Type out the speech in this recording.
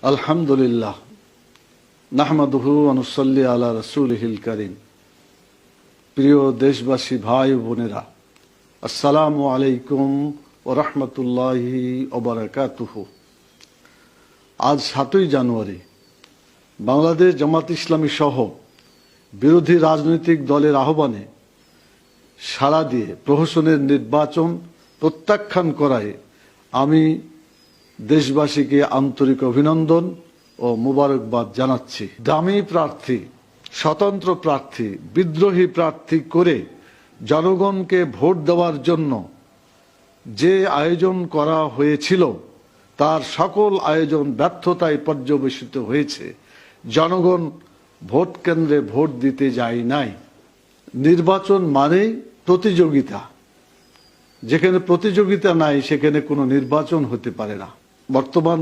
আলহামদুলিল্লাহ নাহমাদুহু ওয়া নুসাল্লি আলা রাসূলিহিল কারীম। প্রিয় দেশবাসী ভাই ও বোনেরা, আসসালামু আলাইকুম ওয়া রাহমাতুল্লাহি ওয়া বারাকাতুহু। আজ ৭ই জানুয়ারি বাংলাদেশ জামাত ইসলামী সহ বিরোধী রাজনৈতিক দলের আহ্বানে সাড়া দিয়ে প্রহসনের নির্বাচন প্রত্যাখ্যান করায় আমি দেশবাসীকে আন্তরিক অভিনন্দন ও মোবারকবাদ জানাচ্ছি। দামি প্রার্থী, স্বতন্ত্র প্রার্থী, বিদ্রোহী প্রার্থী করে জনগণকে ভোট দেওয়ার জন্য যে আয়োজন করা হয়েছিল তার সকল আয়োজন ব্যর্থতায় পর্যবেসিত হয়েছে। জনগণ ভোট কেন্দ্রে ভোট দিতে যায় নাই। নির্বাচন মানেই প্রতিযোগিতা, যেখানে প্রতিযোগিতা নাই সেখানে কোনো নির্বাচন হতে পারে না। বর্তমান